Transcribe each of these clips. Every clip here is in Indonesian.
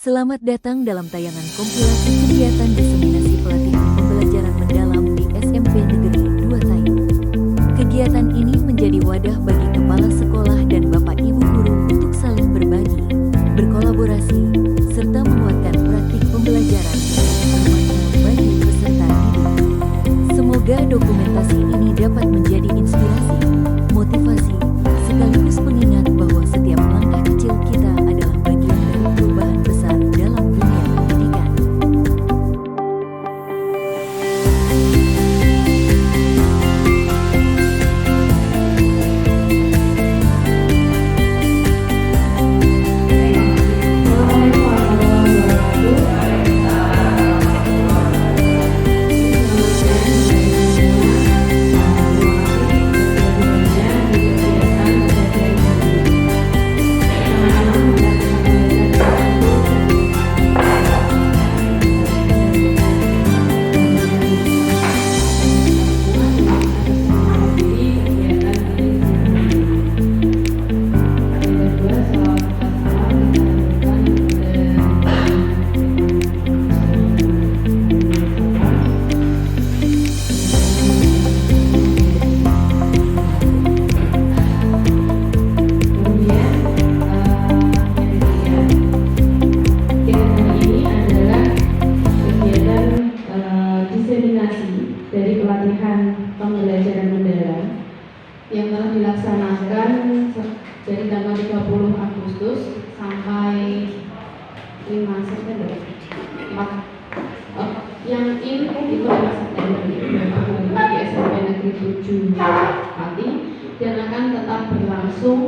Selamat datang dalam tayangan kompilasi kegiatan diseminasi pelatihan pembelajaran mendalam di SMP Negeri 2 Tayu. Kegiatan ini menjadi wadah bagi kepala sekolah dan Bapak Ibu guru untuk saling berbagi, berkolaborasi, serta menguatkan praktik pembelajaran yang bermanfaat bagi peserta didik. Semoga dokumentasi ini dapat menjadi inspirasi, motivasi, sekaligus pengingat bahwa setiap langkah kecil kita adalah bagian dari perubahan besar dalam dunia pendidikan. Dari pelatihan pembelajaran mendalam yang telah dilaksanakan dari tanggal 30 Agustus sampai 5 September. Yang ini itu 5 September di SMP Negeri 7 Pati dan akan tetap berlangsung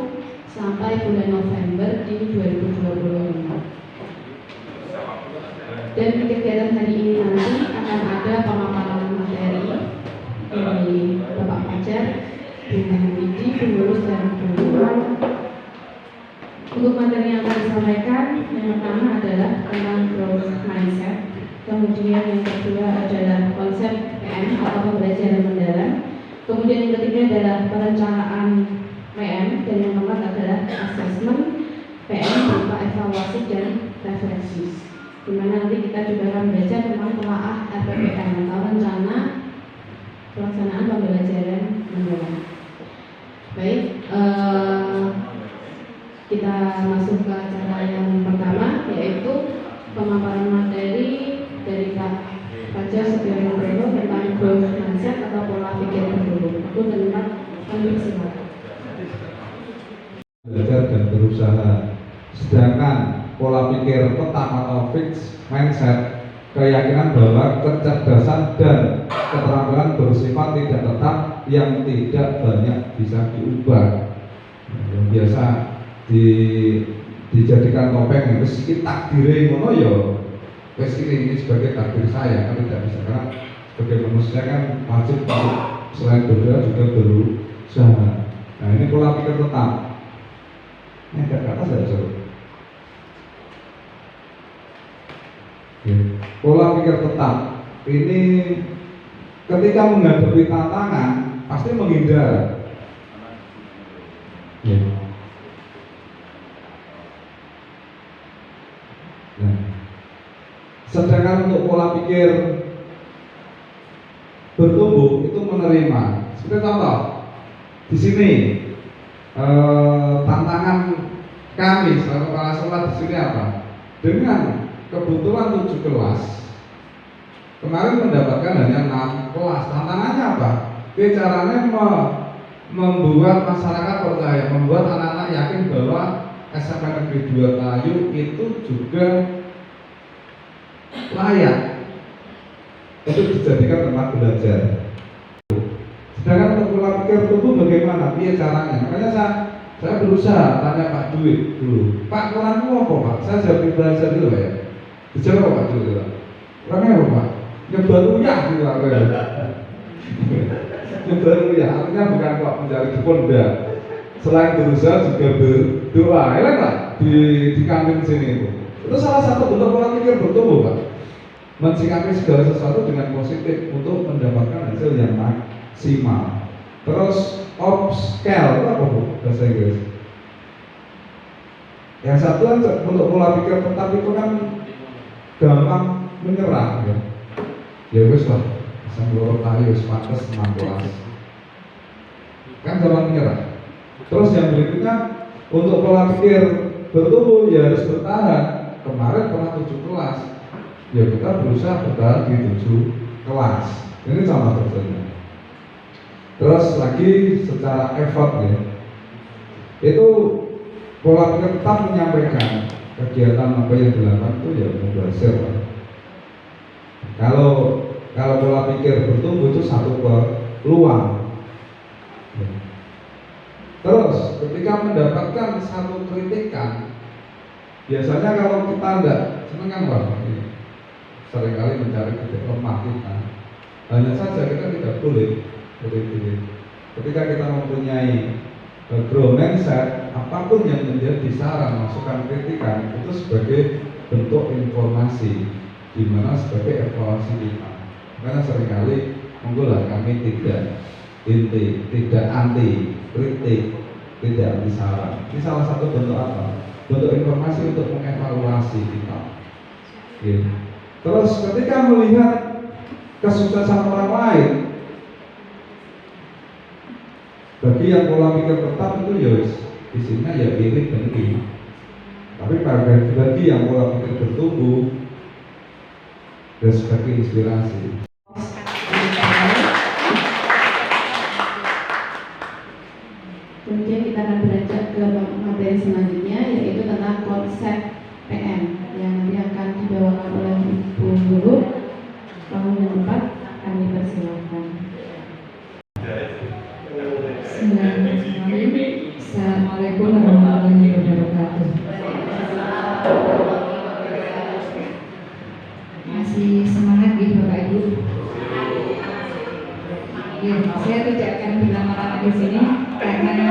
sampai bulan November di 2025. Dan kegiatan hari ini nanti akan ada pemaparan materi dari Bapak Fajar, dengan Widi, pengurus dan pengurus. Untuk materi yang akan disampaikan, yang pertama adalah tentang growth mindset, kemudian yang kedua adalah konsep PM atau pembelajaran mendalam, kemudian yang ketiga adalah perencanaan PM, dan yang keempat adalah assessment PM berupa evaluasi dan refleksi. Di mana nanti kita juga akan belajar tentang telaah RPPM atau rencana pelaksanaan pembelajaran mendalam. Baik, kita masuk ke acara yang pertama, yaitu pemaparan materi dari Pak Fajar Setiawandono tentang growth mindset atau pola pikir bertumbuh. Aku dan Pak kami silakan. Belajar dan berusaha, sedangkan pola pikir tetap atau fixed mindset, keyakinan bahwa kecerdasan dan keterampilan bersifat tidak tetap yang tidak banyak bisa diubah. Yang biasa dijadikan topeng, wis iki takdire ngono ya, wis ini sebagai takdir saya, kan tidak bisa, karena sebagai manusia kan wajib selain berdoa juga berusaha. Nah, ini pola pikir tetap. Ini agak ke atas ya, Sob. Pola pikir tetap ini ketika menghadapi tantangan pasti menghindar. Nah, sedangkan untuk pola pikir bertumbuh itu menerima. Seperti contoh di sini tantangan kami selaku kepala sekolah di sini apa? Dengan kebutuhan 7 kelas, kemarin mendapatkan hanya 6 kelas. Tantangannya apa? Caranya membuat masyarakat percaya, membuat anak-anak yakin bahwa SMP Negeri 2 Tayu itu juga layak untuk dijadikan tempat belajar. Sedangkan untuk pola pikir tubuh bagaimana? Iya caranya. Makanya saya berusaha tanya Pak Dwi dulu, Pak kurangku apa Pak? Saya jadi belajar dulu ya. Dijawab Pak Dwi, kurangnya apa Pak? Nyebar uyah gitu aku ya. Nyebar uyah, artinya bukan kok mencari dukun enggak. Selain berusaha juga berdoa, enak Pak di kantin sini itu. Itu salah satu bentuk pola pikir bertumbuh Pak. Mensikapi segala sesuatu dengan positif untuk mendapatkan hasil yang maksimal. Terus upscale itu apa Bu bahasa Inggris? Yang satu kan untuk pola pikir tetap itu kan gampang menyerah ya. Ya wis lah, asam loro tahi wis pantes 6 kelas. Kan gampang menyerah. Terus yang berikutnya untuk pola pikir bertumbuh ya harus bertahan. Kemarin pernah 7 kelas, ya kita berusaha bertahan di 7 kelas. Ini sama terjadi. Terus lagi secara effort ya, itu pola pikir tetap menyampaikan kegiatan apa yang dilakukan itu ya mubazir. Kalau pola pikir bertumbuh itu satu peluang. Terus ketika mendapatkan satu kritikan, biasanya kalau kita tidak senang kan wah ini seringkali mencari titik lemah kita. Hanya saja kita tidak boleh kritik. Ketika kita mempunyai growth mindset, apapun yang menjadi saran, masukan, kritikan itu sebagai bentuk informasi, di mana sebagai evaluasi kita. Karena seringkali monggolah kami tidak inti, tidak anti kritik, tidak anti saran. Ini salah satu bentuk apa? Bentuk informasi untuk mengevaluasi kita. Gitu. Terus ketika melihat kesuksesan orang lain, bagi yang pola pikir tetap itu ya isinya ya iri dengki. Tapi bagi yang pola pikir bertumbuh dan sebagai inspirasi. Kemudian kita akan beranjak ke materi selanjutnya, yaitu tentang konsep PM yang nanti akan dibawakan oleh Ibu Guru. Tahun yang keempat kami persilakan. Assalamualaikum warahmatullahi wabarakatuh. Masih semangat ya Bapak Ibu? Ya, saya tidak akan berlama-lama di sini karena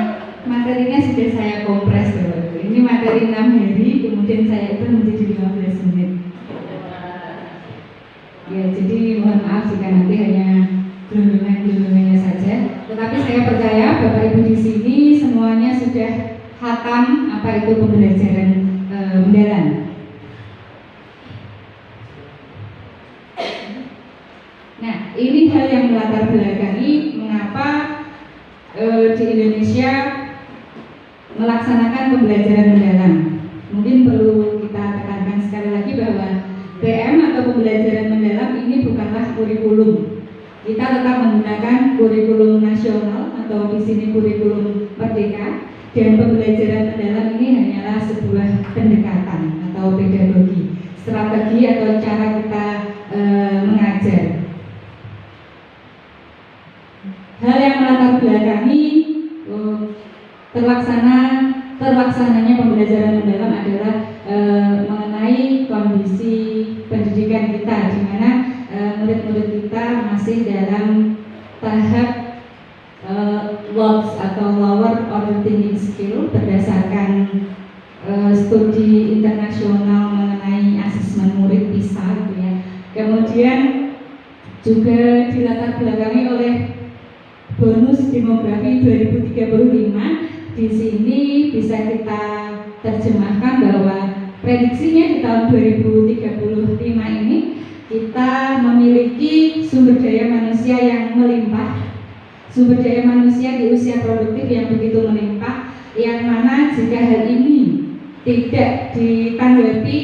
materinya sudah saya kompres Bapak Ibu. Ini materi 6 hari, kemudian saya itu menjadi 15 menit. Ya, jadi mohon maaf jika nanti hanya gelundungan-gelundungannya saja. Tetapi saya percaya Bapak Ibu di sini semuanya sudah hatam apa itu pembelajaran mendalam. Nah, ini hal yang melatar belakangi mengapa di Indonesia melaksanakan pembelajaran mendalam. Mungkin perlu kita tekankan sekali lagi bahwa PM atau pembelajaran mendalam ini bukanlah kurikulum. Kita tetap menggunakan kurikulum nasional atau di sini kurikulum merdeka, dan pembelajaran mendalam ini hanyalah sebuah pendekatan atau pedagogi, strategi atau cara kita mengajar. Hal yang melatar belakangi terlaksananya pembelajaran mendalam adalah mengenai kondisi pendidikan kita, di mana murid-murid kita masih dalam tahap LOTS atau Lower Order Thinking Skill berdasarkan studi internasional mengenai asesmen murid PISA gitu ya. Kemudian juga dilatar belakangi oleh bonus demografi 2035. Di sini bisa kita terjemahkan bahwa prediksinya di tahun 2035 ini kita memiliki sumber daya manusia yang melimpah, sumber daya manusia di usia produktif yang begitu melimpah, yang mana jika hal ini tidak ditanggapi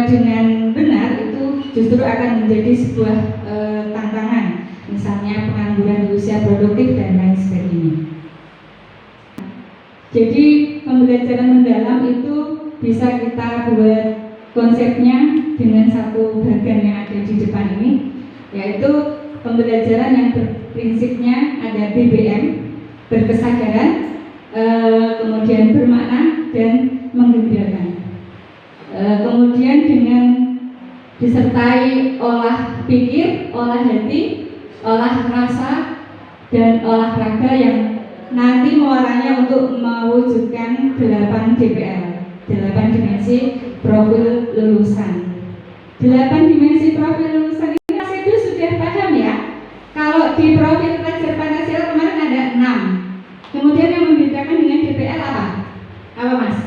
dengan benar, itu justru akan menjadi sebuah tantangan, misalnya pengangguran di usia produktif dan lain sebagainya. Jadi pembelajaran mendalam itu bisa kita buat konsepnya dengan satu bagan yang ada di depan ini, yaitu pembelajaran yang berprinsipnya ada BBM, berkesadaran, kemudian bermakna dan menggembirakan. Kemudian dengan disertai olah pikir, olah hati, olah rasa, dan olahraga yang nanti muaranya untuk mewujudkan 8 DPL, 8 dimensi profil lulusan. 8 dimensi profil lulusan ini Mas Edu sudah paham ya? Kalau di profil pelajar Pancasila kemarin ada 6. Kemudian yang membedakan dengan DPL apa? Apa Mas?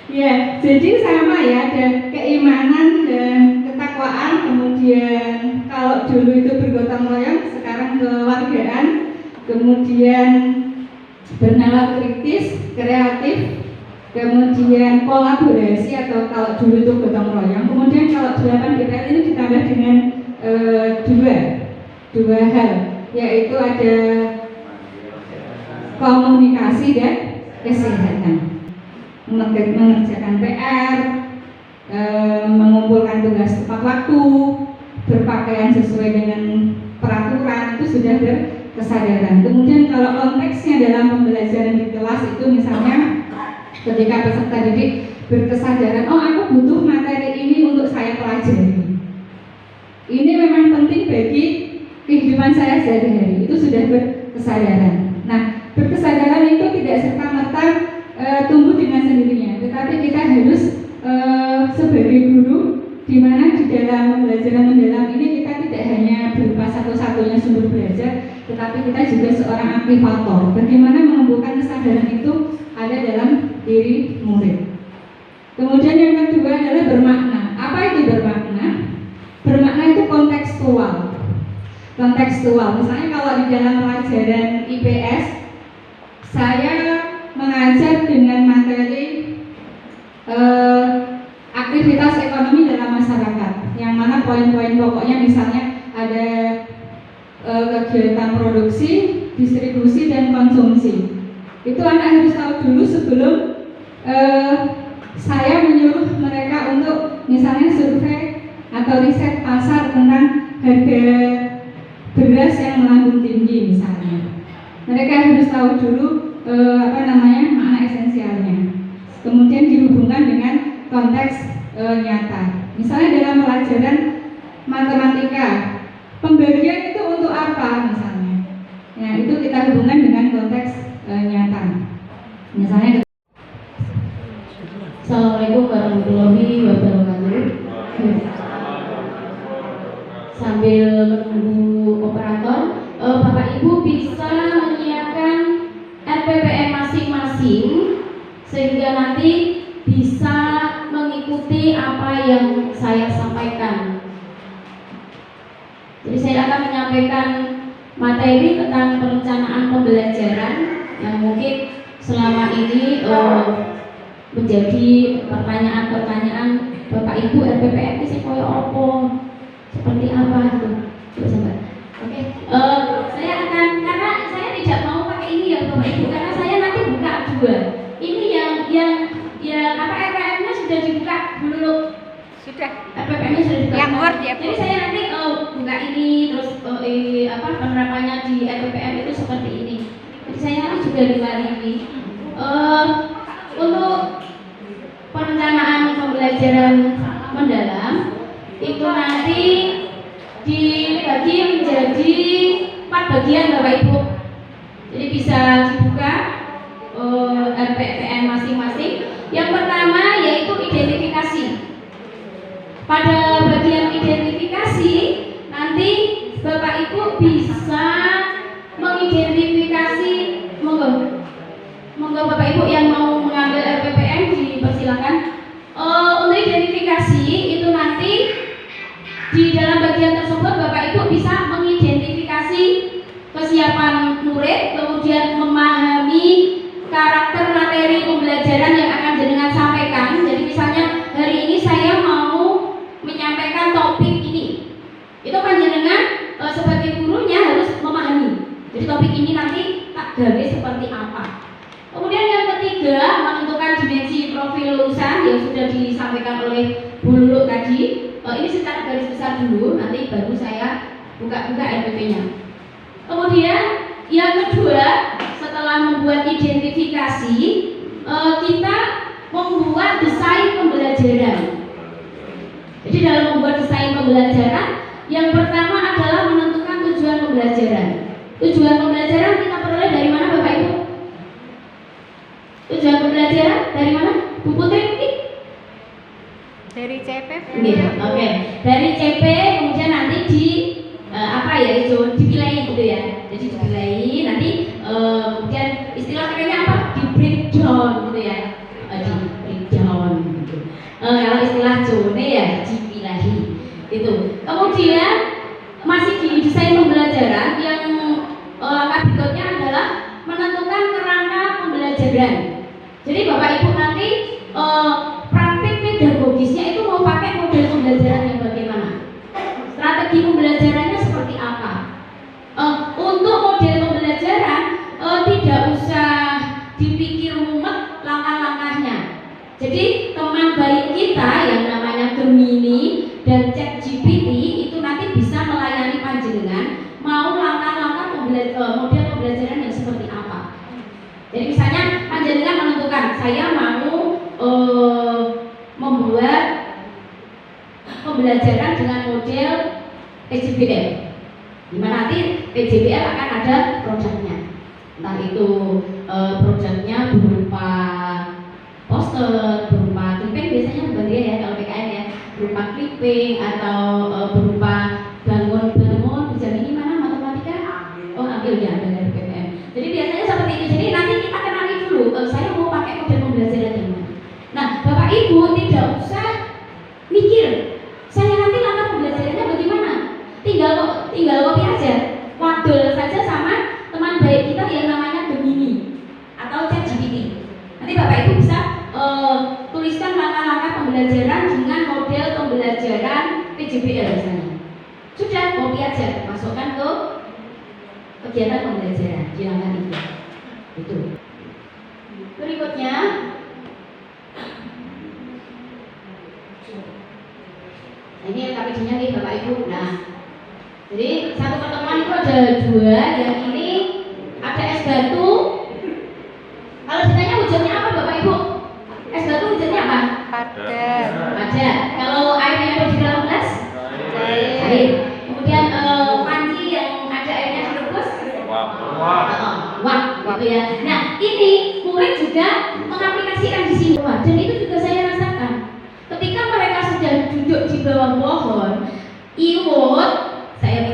Ya, jadi sama ya, ada keimanan dan ketakwaan. Kemudian kalau dulu itu bergotong royong, sekarang kewargaan. Kemudian bernalar kritis, kreatif. Kemudian kolaborasi atau kalau dulu itu gotong royong. Kemudian kalau 8 DPR ini ditambah dengan dua hal, yaitu ada komunikasi dan kesehatan, mengerjakan PR, mengumpulkan tugas tepat waktu, berpakaian sesuai dengan peraturan, itu sudah berkesadaran. Kemudian kalau konteksnya dalam pembelajaran di kelas itu misalnya ketika peserta didik berkesadaran, oh aku butuh materi ini untuk saya pelajari. Ini memang penting bagi kehidupan saya sehari-hari, itu sudah berkesadaran. Nah, berkesadaran itu tidak serta-merta tumbuh dengan sendirinya, tetapi kita harus sebagai guru, di mana di dalam pembelajaran mendalam ini kita tidak hanya berupa satu-satunya sumber belajar, tetapi kita juga seorang aktivator. Bagaimana menumbuhkan kesadaran itu ada dalam diri murid. Kemudian yang kedua adalah bermakna. Apa itu bermakna? Bermakna itu kontekstual. Kontekstual. Misalnya kalau di dalam pelajaran IPS, saya mengajar dengan materi aktivitas ekonomi dalam masyarakat, yang mana poin-poin pokoknya misalnya ada kegiatan produksi, distribusi, dan konsumsi. Itu anak harus tahu dulu sebelum saya menyuruh mereka untuk misalnya survei atau riset pasar tentang harga beras yang melambung tinggi misalnya. Mereka harus tahu dulu makna esensialnya. Kemudian dihubungkan dengan konteks nyata. Misalnya dalam pelajaran matematika, pembagian itu untuk apa misalnya? Nah, itu kita hubungkan dengan konteks nyata. Misalnya Assalamualaikum warahmatullahi wabarakatuh. Sambil menunggu operator, Bapak Ibu bisa menyiapkan RPPM masing-masing sehingga nanti bisa mengikuti apa yang saya sampaikan. Jadi saya akan menyampaikan materi tentang perencanaan pembelajaran yang mungkin selama ini menjadi pertanyaan-pertanyaan Bapak Ibu, RPPM ini koyo apa, seperti apa itu. Oke, saya akan, karena saya tidak mau pakai ini ya Bapak Ibu, karena saya nanti buka dua. Ini yang RPPM-nya sudah dibuka dulu. Sudah. RPPM-nya sudah dibuka. Yang Word ya, Bu. Jadi saya nanti buka ini terus penerapannya di RPPM itu seperti ini. Jadi saya nanti juga di ini. Untuk perencanaan pembelajaran mendalam itu nanti dibagi menjadi 4 bagian Bapak Ibu. Jadi bisa dibuka RPPM masing-masing. Yang pertama yaitu identifikasi. Pada bagian identifikasi nanti Bapak Ibu bisa mengidentifikasi, monggo Bapak Ibu yang mau mengambil RPPM dipersilakan. Untuk identifikasi itu nanti di dalam bagian tersebut Bapak Ibu bisa mengidentifikasi kesiapan murid, kemudian memahami karakter materi pembelajaran yang akan jenengan sampaikan. Jadi misalnya hari ini saya mau menyampaikan topik ini, itu kan jenengan sebagai gurunya harus memahami. Jadi topik ini nanti tak gawe seperti apa. Kemudian yang ketiga, menentukan dimensi profil lulusan yang sudah disampaikan oleh Bu Lulu tadi. Ini secara garis besar dulu, nanti baru saya buka-buka RPP-nya. Kemudian yang kedua, setelah membuat identifikasi, kita membuat desain pembelajaran. Jadi dalam membuat desain pembelajaran, yang pertama adalah menentukan tujuan pembelajaran. Tujuan pembelajaran kita peroleh dari mana Bapak Ibu? Tujuan pembelajaran dari mana? Bu Putri mungkin? Dari CP. Oke. Dari CP kemudian nanti dipilih gitu ya. Jadi dipilih nanti kemudian istilah kerennya apa? Di breakdown gitu ya. Di breakdown. Rajone ya Cipilahi itu. Kemudian masih di desain pembelajaran yang langkah berikutnya adalah menentukan kerangka pembelajaran. Jadi Bapak Ibu nanti praktik pedagogisnya itu mau pakai model pembelajaran yang bagaimana, strategi pembelajarannya seperti apa. Untuk model pembelajaran tidak usah dipikir mumet langkah-langkahnya. Jadi teman baik kita yang namanya Gemini dan ChatGPT itu nanti bisa melayani panjenengan mau langkah-langkah model pembelajaran yang seperti apa. Jadi misalnya panjenengan menentukan saya mau membuat pembelajaran dengan model PJBL, di mana nanti PJBL akan ada produknya, entah itu produknya berupa poster, berupa clipping, biasanya berbeda ya kalau PKN ya, berupa clipping atau berupa bangun bisa ini mana matematika? Oh ambil ya dari PPM. Jadi biasanya seperti itu. Jadi nanti kita kenali dulu saya mau pakai model pembelajaran yang mana. Nah Bapak Ibu tidak usah mikir saya nanti langkah pembelajarannya bagaimana. Tinggal copy aja, wadul saja sama teman baik kita yang namanya Gemini atau ChatGPT. Nanti Bapak Ibu bisa tuliskan langkah-langkah pembelajaran dengan model pembelajaran PJBL misalnya. Sudah, copy aja, masukkan ke kegiatan pembelajaran di langkah itu. Berikutnya, ini KPD-nya nih Bapak Ibu. Nah, jadi satu pertemuan itu ada dua, yang ini ada es batu. Kalau ditanya hujannya apa Bapak Ibu? Es batu hujannya apa? Padat. Padat. Kalau air yang ada di dalam gelas? Air. Kemudian panci yang ada airnya direbus? Wah, gitu ya. Nah, ini murid juga mengaplikasikan di sini. Dan itu juga saya rasakan. Ketika mereka sudah duduk di bawah pohon, iwot, saya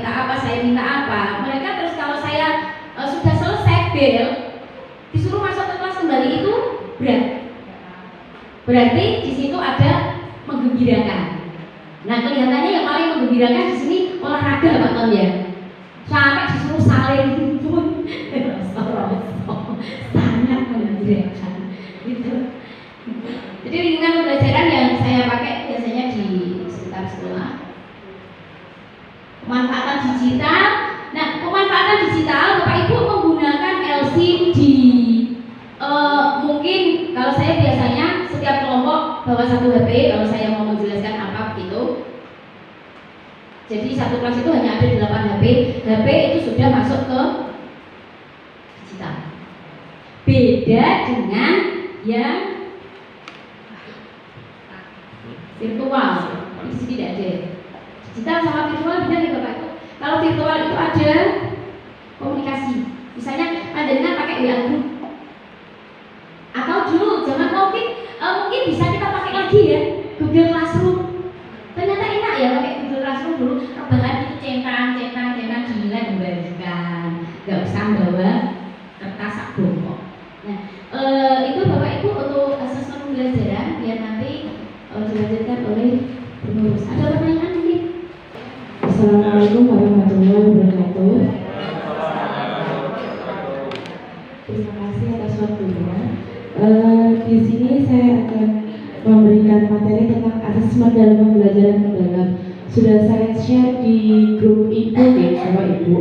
minta apa, mereka terus kalau saya sudah selesai bel, disuruh masuk ke kelas kembali itu berat. Berarti di situ ada menggembirakan. Nah kelihatannya yang paling menggembirakan di sini olahraga Pak Tom ya. Sampai disuruh salin pun sangat menggembirakan. Gitu. Jadi lingkungan pembelajaran yang saya pakai biasanya di sekitar sekolah. Pemanfaatan digital. Nah pemanfaatan digital Bapak Ibu menggunakan LCD. Mungkin kalau saya biasanya setiap kelompok bawa satu HP kalau saya mau menjelaskan apa gitu. Jadi satu kelas itu hanya ada 8 HP. HP itu sudah masuk ke digital. Beda dengan yang virtual. Di sini tidak ada. Digital sama virtual beda nih Bapak Ibu. Kalau virtual itu ada komunikasi. Misalnya panjenengan pakai WA group. Atau dulu zaman COVID mungkin bisa kita pakai lagi ya Google Classroom. Ternyata enak ya pakai Google Classroom dulu. Rebahan itu centang gila dibagikan. Gak usah bawa kertas sak bongkok. Nah itu Bapak Ibu untuk asesmen pembelajaran biar nanti dilanjutkan oleh pengurus. Ada pertanyaan mungkin? Assalamualaikum warahmatullahi wabarakatuh. Terima kasih atas waktunya. Di sini saya akan memberikan materi tentang asesmen dalam pembelajaran mendalam. Sudah saya share di grup info ya Bapak Ibu.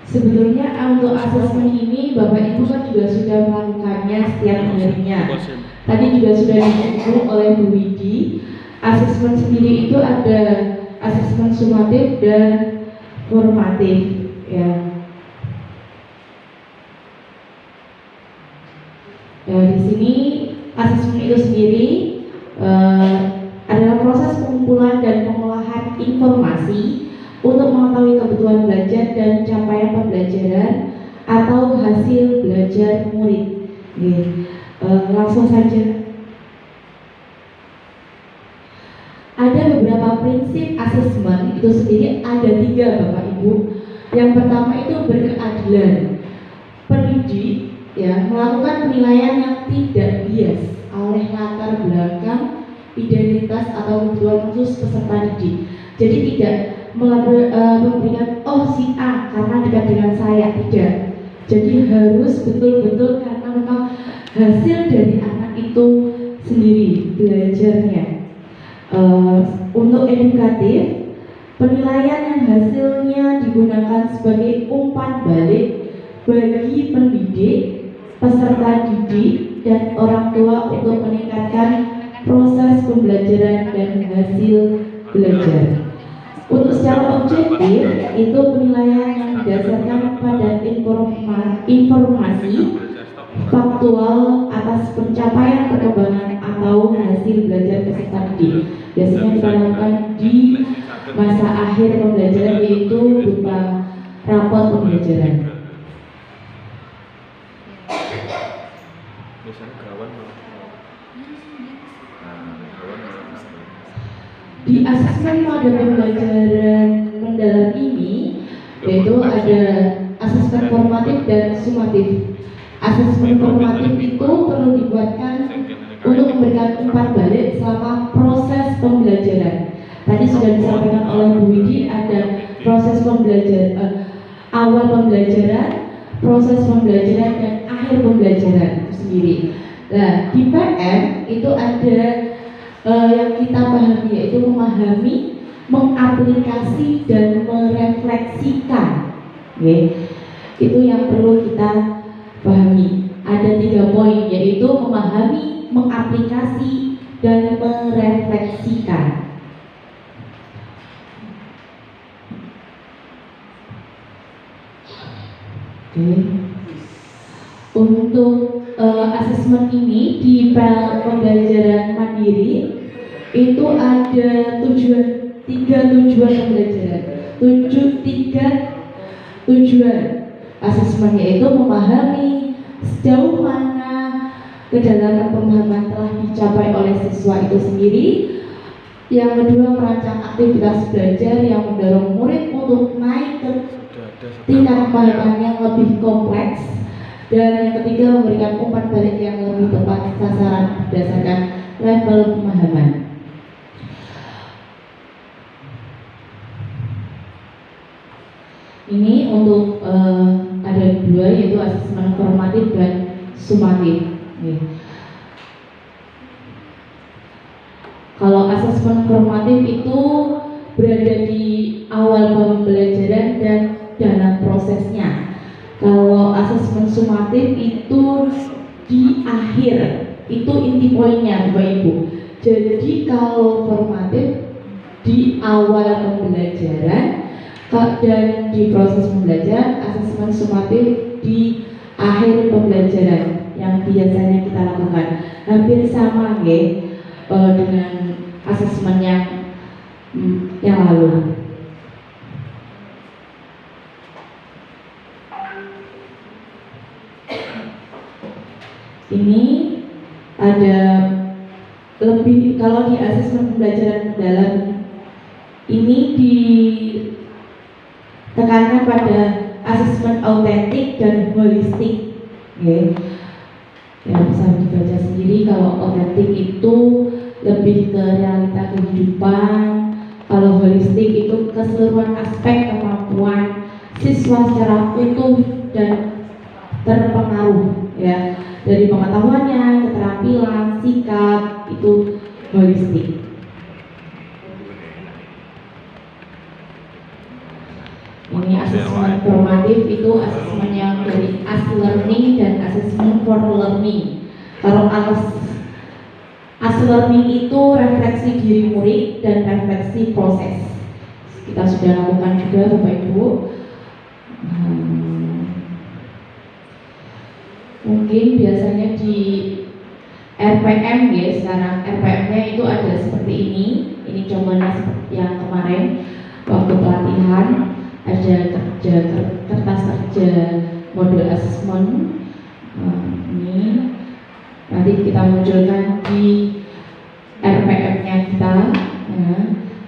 Sebetulnya untuk asesmen ini Bapak Ibu kan juga sudah melakukannya setiap harinya. Tadi juga sudah disinggung oleh Bu Widi. Asesmen sendiri itu ada asesmen sumatif dan formatif ya. Di sini asesmen itu sendiri adalah proses pengumpulan dan pengolahan informasi untuk mengetahui kebutuhan belajar dan capaian pembelajaran atau hasil belajar murid. Langsung saja. Ada beberapa prinsip asesmen itu sendiri ada 3 Bapak Ibu. Yang pertama itu berkeadilan. Pendidik ya melakukan penilaian yang tidak bias oleh latar belakang identitas atau kebutuhan khusus peserta didik. Jadi tidak memberikan si A karena dekat dengan saya, tidak. Jadi harus betul-betul karena memang hasil dari anak itu sendiri belajarnya. Untuk edukatif, penilaian yang hasilnya digunakan sebagai umpan balik bagi pendidik, peserta didik, dan orang tua untuk meningkatkan proses pembelajaran dan hasil belajar. Untuk secara objektif, itu penilaian yang didasarkan pada informasi faktual atas pencapaian perkembangan atau hasil belajar peserta didik. Biasanya kita lakukan di masa akhir pembelajaran, yaitu berupa rapor pembelajaran. Di asesmen pada pembelajaran mendalam ini, yaitu ada asesmen formatif dan sumatif. Asesmen formatif itu perlu dibuatkan untuk memberikan umpan balik selama proses pembelajaran. Tadi sudah disampaikan oleh Bu Widi, ada proses pembelajaran, awal pembelajaran, proses pembelajaran, dan akhir pembelajaran itu sendiri. Nah, di PM itu ada yang kita pahami, yaitu memahami, mengaplikasi, dan merefleksikan. Itu yang perlu kita pahami. Ada 3 poin, yaitu memahami, mengaplikasi, dan merefleksikan. Untuk asesmen ini di pembelajaran mandiri itu ada 3 tujuan pembelajaran. 3 tujuan asesmen, yaitu memahami sejauh mana kedalaman pemahaman telah dicapai oleh siswa itu sendiri. Yang kedua, merancang aktivitas belajar yang mendorong murid untuk naik ke tingkat pemahaman yang lebih kompleks. Dan yang ketiga, memberikan umpan balik yang lebih tepat sasaran berdasarkan level pemahaman. Ini untuk ada 2, yaitu asesmen formatif dan sumatif. Kalau asesmen formatif itu berada di awal pembelajaran dan dalam prosesnya. Kalau asesmen sumatif itu di akhir, itu inti poinnya Bapak Ibu. Jadi kalau formatif di awal pembelajaran dan di proses pembelajaran, asesmen sumatif di akhir pembelajaran yang biasanya kita lakukan. Hampir sama dengan asesmen yang lalu. Ini ada lebih, kalau di asesmen pembelajaran mendalam ini ditekankan pada asesmen autentik dan holistik. Ya, bisa dibaca sendiri. Kalau autentik itu lebih ke realita kehidupan, kalau holistik itu keseluruhan aspek kemampuan siswa secara utuh dan terpengaruh, ya, dari pengetahuannya, keterampilan, sikap, itu holistik. Ini asesmen formatif, itu asesmen yang dari as learning dan asesmen for learning. Kalau as learning itu refleksi diri murid dan refleksi proses. Kita sudah lakukan juga Bapak Ibu. Mungkin biasanya di RPM ya, sekarang RPM-nya itu ada seperti ini. Ini contohnya seperti yang kemarin waktu pelatihan, ada kertas kerja modul assessment. Ini nanti kita munculkan di RPM-nya kita.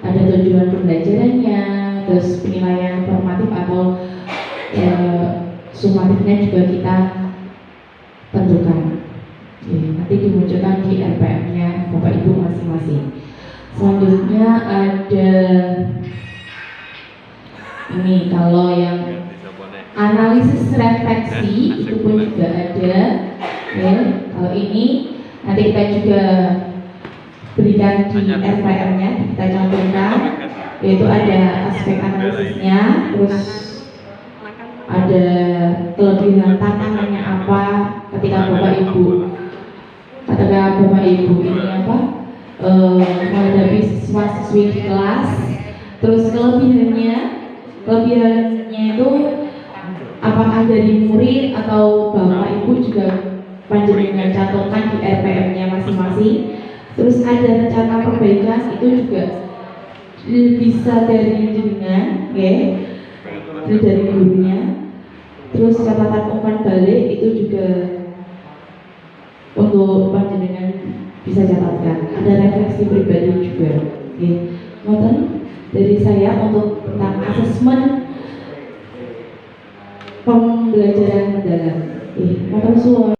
Ada tujuan pembelajarannya, terus penilaian formatif atau sumatifnya juga kita tentukan. Nanti dimunculkan di RPM-nya Bapak Ibu masing-masing. Selanjutnya ada ini, kalau yang analisis refleksi itu pun juga ada. Ya, kalau ini nanti kita juga berikan di RPM-nya, kita cantumkan, yaitu ada aspek analisisnya, terus ada kelebihan tantangannya apa ketika Bapak Ibu ini apa menghadapi siswa-siswi di kelas. Terus kelebihannya itu apakah dari murid atau Bapak Ibu juga panjenengan cantumkan di RPM-nya masing-masing. Terus ada rencana perbaikan itu juga bisa dari jenengan, ya, dari gurunya. Terus catatan umpan balik itu juga untuk panjenengan bisa catatkan. Ada refleksi pribadi juga. Oke, ngoten dari saya untuk tentang asesmen pembelajaran mendalam. Ngoten suwun.